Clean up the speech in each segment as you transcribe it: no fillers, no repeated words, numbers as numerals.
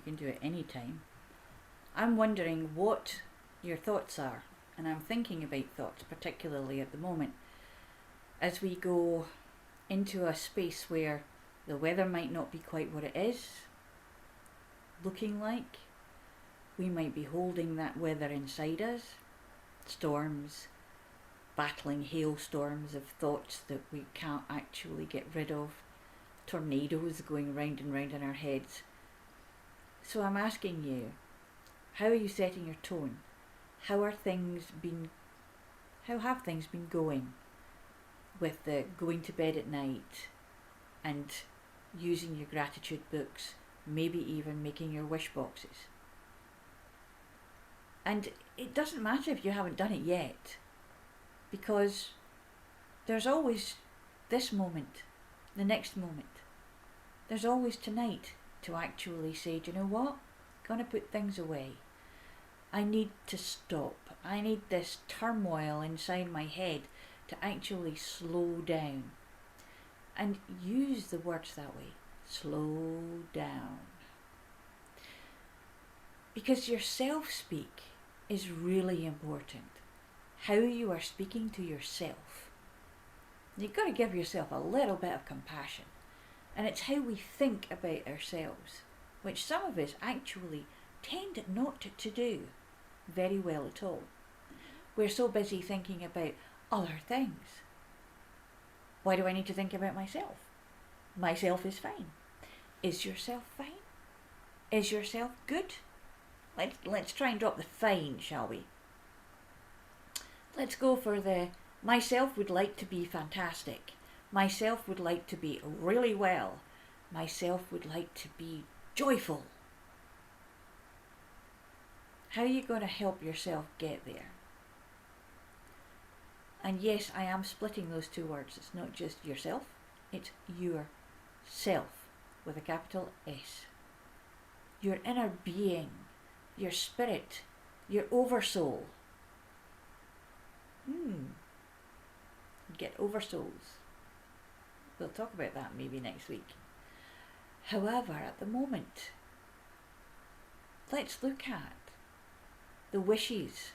can do it any time. I'm wondering what your thoughts are, and I'm thinking about thoughts particularly at the moment as we go into a space where the weather might not be quite what it is looking like. We might be holding that weather inside us. Storms, battling hailstorms of thoughts that we can't actually get rid of. Tornadoes going round and round in our heads. So I'm asking you, how are you setting your tone? How have things been going with the going to bed at night and using your gratitude books, maybe even making your wish boxes? And it doesn't matter if you haven't done it yet, because there's always this moment, the next moment. There's always tonight to actually say, do you know what? I'm going to put things away. I need to stop. I need this turmoil inside my head to actually slow down. And use the words that way. Slow down. Because your self-speak is really important. How you are speaking to yourself. You've got to give yourself a little bit of compassion. And it's how we think about ourselves, which some of us actually tend not to do very well at all. We're so busy thinking about other things. Why do I need to think about myself? Myself is fine. Is yourself fine? Is yourself good? Let's try and drop the fine, shall we? Let's go for the myself would like to be fantastic. Myself would like to be really well. Myself would like to be joyful. How are you going to help yourself get there? And yes, I am splitting those two words. It's not just yourself, it's yourself with a capital S. Your inner being, your spirit, your oversoul. Get oversouls. We'll talk about that maybe next week. However, at the moment, let's look at the wishes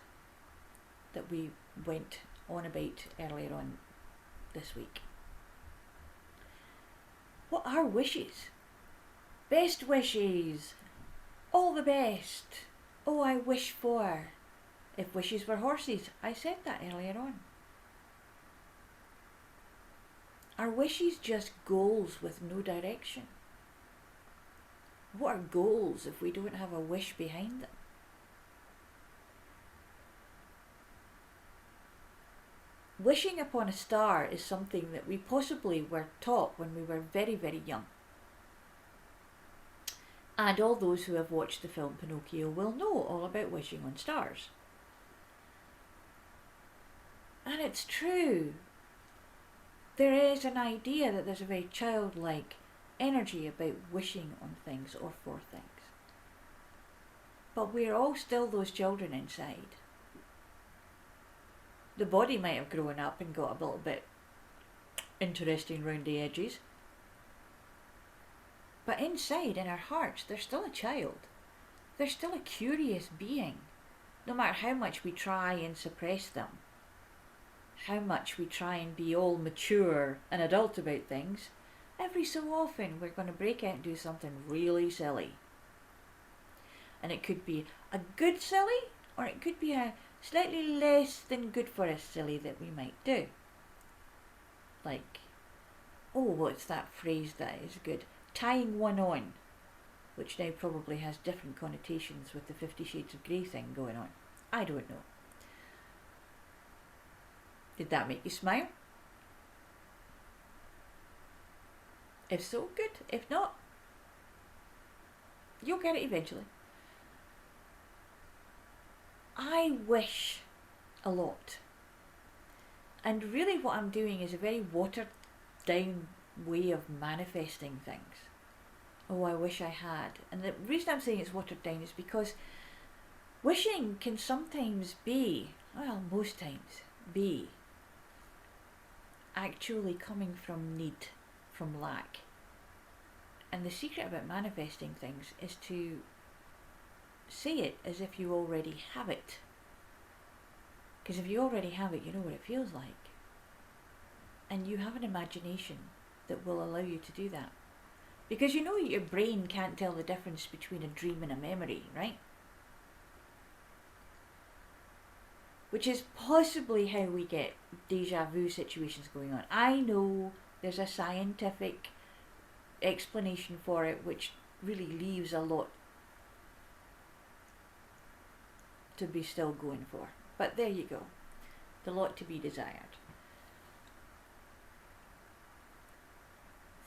that we went on about earlier on this week. What are wishes? Best wishes. All the best. Oh, I wish for. If wishes were horses, I said that earlier on. Are wishes just goals with no direction? What are goals if we don't have a wish behind them? Wishing upon a star is something that we possibly were taught when we were very, very young. And all those who have watched the film Pinocchio will know all about wishing on stars. And it's true. There is an idea that there's a very childlike energy about wishing on things or for things. But we're all still those children inside. The body might have grown up and got a little bit interesting round the edges. But inside, in our hearts, there's still a child. There's still a curious being. No matter how much we try and suppress them. How much we try and be all mature and adult about things. Every so often we're going to break out and do something really silly. And it could be a good silly, or it could be a slightly less than good for us silly that we might do. Like, oh, what's that phrase that is good? Tying one on, which now probably has different connotations with the 50 Shades of Grey thing going on. I don't know. Did that make you smile? If so, good. If not, you'll get it eventually. I wish a lot. And really what I'm doing is a very watered down way of manifesting things. Oh, I wish I had. And the reason I'm saying it's watered down is because wishing can sometimes be, well, most times, be actually coming from need, from lack. And the secret about manifesting things is to say it as if you already have it. Because if you already have it, you know what it feels like. And you have an imagination that will allow you to do that. Because you know your brain can't tell the difference between a dream and a memory, right? Which is possibly how we get deja vu situations going on. I know there's a scientific explanation for it which really leaves a lot to be still going for. But there you go. The lot to be desired.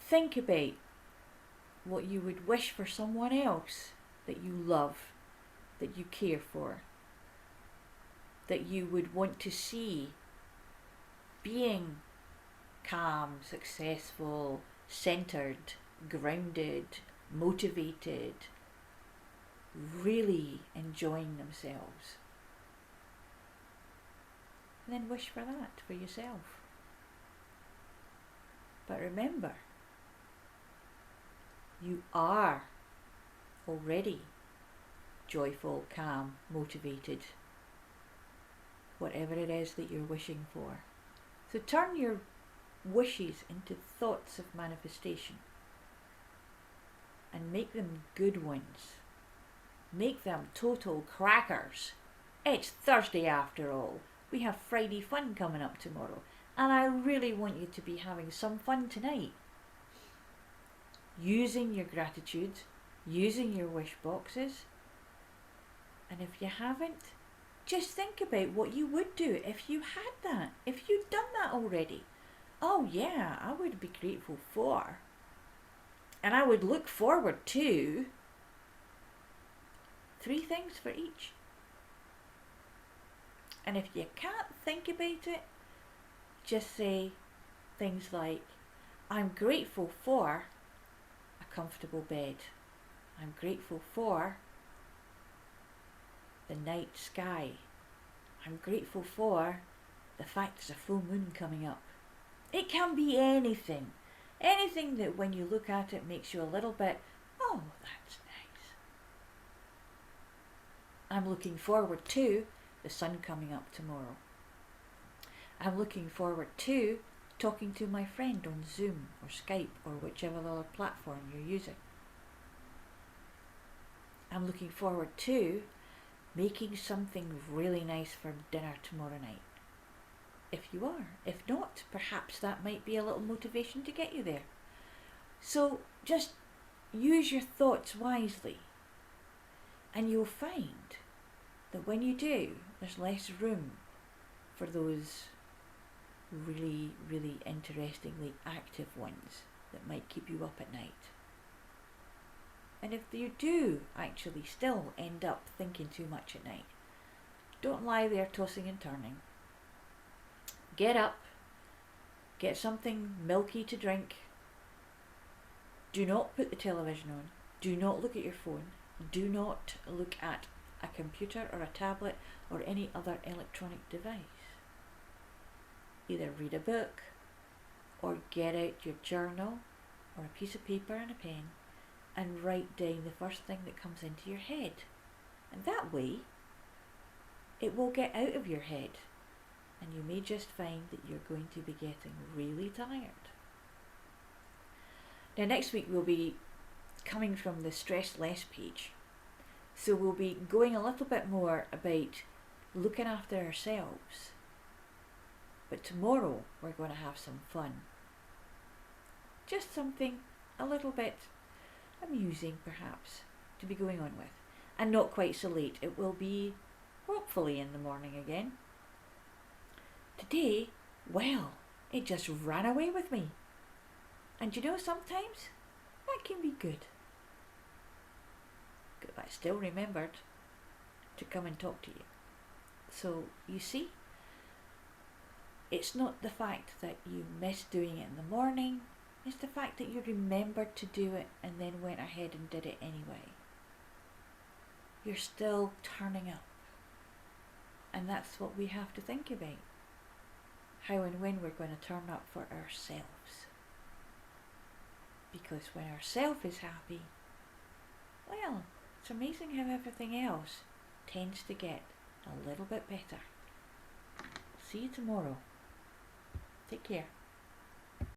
Think about what you would wish for someone else that you love, that you care for, that you would want to see being calm, successful, centered, grounded, motivated, really enjoying themselves. And then wish for that for yourself. But remember, you are already joyful, calm, motivated, whatever it is that you're wishing for. So turn your wishes into thoughts of manifestation and make them good ones. Make them total crackers. It's Thursday after all. We have Friday fun coming up tomorrow, and I really want you to be having some fun tonight. Using your gratitude, using your wish boxes. And if you haven't, just think about what you would do if you had that, if you'd done that already. Oh yeah, I would be grateful for, and I would look forward to 3 things for each. And if you can't think about it, just say things like, I'm grateful for a comfortable bed. I'm grateful for the night sky. I'm grateful for the fact there's a full moon coming up. It can be anything. Anything that when you look at it makes you a little bit, oh, that's nice. I'm looking forward to the sun coming up tomorrow. I'm looking forward to talking to my friend on Zoom or Skype or whichever other platform you're using. I'm looking forward to making something really nice for dinner tomorrow night. If you are. If not, perhaps that might be a little motivation to get you there. So just use your thoughts wisely, and you'll find that when you do, there's less room for those really, really interestingly active ones that might keep you up at night. And if you do actually still end up thinking too much at night, don't lie there tossing and turning. Get up, get something milky to drink. Do not put the television on. Do not look at your phone. Do not look at a computer or a tablet or any other electronic device. Either read a book or get out your journal or a piece of paper and a pen and write down the first thing that comes into your head. And that way, it will get out of your head, and you may just find that you're going to be getting really tired. Now next week we'll be coming from the Stress Less page. So we'll be going a little bit more about looking after ourselves. But tomorrow we're going to have some fun. Just something a little bit amusing perhaps to be going on with. And not quite so late. It will be hopefully in the morning again. Today, well, it just ran away with me. And you know, sometimes that can be good. I still remembered to come and talk to you. So, you see, it's not the fact that you missed doing it in the morning, it's the fact that you remembered to do it and then went ahead and did it anyway. You're still turning up. And that's what we have to think about. How and when we're going to turn up for ourselves. Because when our self is happy, well, It's amazing how everything else tends to get a little bit better. See you tomorrow. Take care.